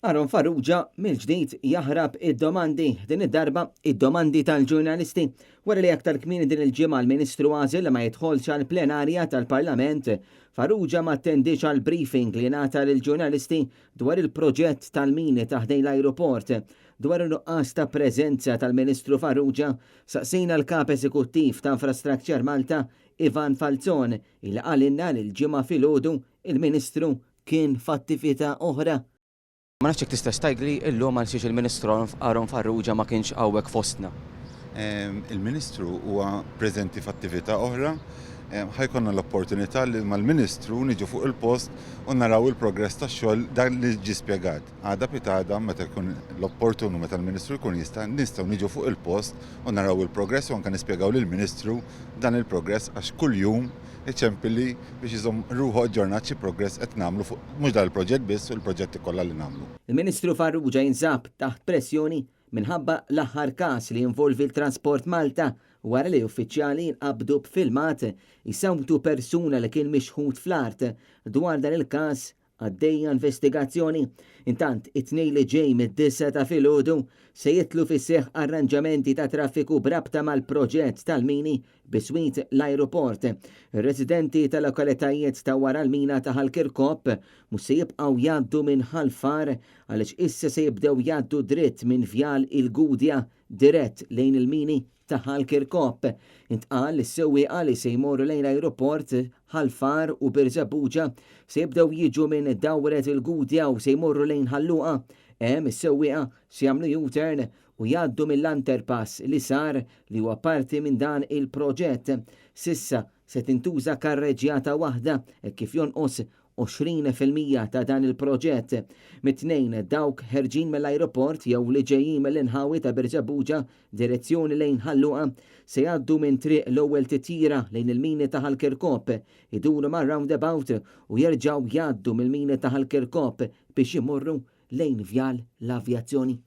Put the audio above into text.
Aron Farrugia mill-ġdid jaħrab id-domandi, din id-darba id-domandi tal-ġurnalisti wara li aktar kmini din il-ġimgħa l-Ministru għażel ma jidħolx għal plenarja tal-Parlament. Farrugia ma attendix għal briefing li ngħata lill-ġurnalisti dwar il-proġett tal-mini taħdejn l-ajruport. Dwar il-nuqqas ta' preżenza tal-Ministru Farrugia saqsejna l-Kap Eżekuttiv ta' Infrastructure Malta Ivan Falzon il qalinna l-ġimgħa filgħodu il-Ministru kien f'attività oħra. Ma nafx tista' stajgli illum għal il-Ministru Aron Farrugia ma kienx hawnhekk fostna. Il-Ministru huwa preżenti f'attività oħra, ħajkonna l-opportunità li mal-Ministru niġu fuq il-post u naraw il-progress tax-xogħol dan li ġi spjegat. Għada pitada meta jkun l-opportunu meta l-Ministru jkun nistgħu niġu fuq il-post u naraw il-progress u anke nispjegaw lill-Ministru dan il-progress għax kuljum iċempili biex jizom ruħu ġornat xi progress qed nagħmlu fuq mhux dan il-proġett biss u l-proġetti kollha li nagħmlu. Il-Ministru Farrugia jinsab taħt pressjoni minħabba l-aħħar każ li involvi l-Transport Malta wara li uffiċjali nqabdu b'filmat jisawtu persuna li kien mixħud fl-art dwar dan il-każ għaddejja investigazzjoni. Intant, it-tnej li ġej mid-9 ta' filgħodu se jitlu fis-seħħ arranġamenti ta' traffiku brabta mal-proġett tal-mini biswit l-ajruport. Ir-residenti tal-lokalitajiet ta' wara l-mina ta' Ħalkirkop mhux se jibqgħu jgħaddu minn Ħalfar għaliex issa se jibdew jgħaddu dritt minn Vjal il-Gudja dirett lejn il-mini ta' Ħalkirkop. Intqal is-sewwieqa li se jmorru lejn l-ajruport Ħalfar u Birżebbuġa se jibdew jiġu minn dawret il-Gudja u se jmorru lejn Ħalluqa. Hemm is-sewwieqa se jagħmlu U-turn u jgħaddu mill-underpass li sar li huwa parti minn dan il-proġett. Sissa se tintuża karreġjata waħda kif jonqos 20% ta' dan il-proġett. Mit-tnejn dawk ħerġin mill-ajruport jew li ġejjin mill-inħawi ta' Birġebbuġa direzzjoni lejn Ħalluqa se jgħaddu minn triq l-ewwel titjira lejn il-mini ta' Ħalkirkop, iduru mar roundabout u jerġgħu jgħaddu mill-mini ta' Ħalkirkop biex imorru lejn Vjal l-Avjazzjoni.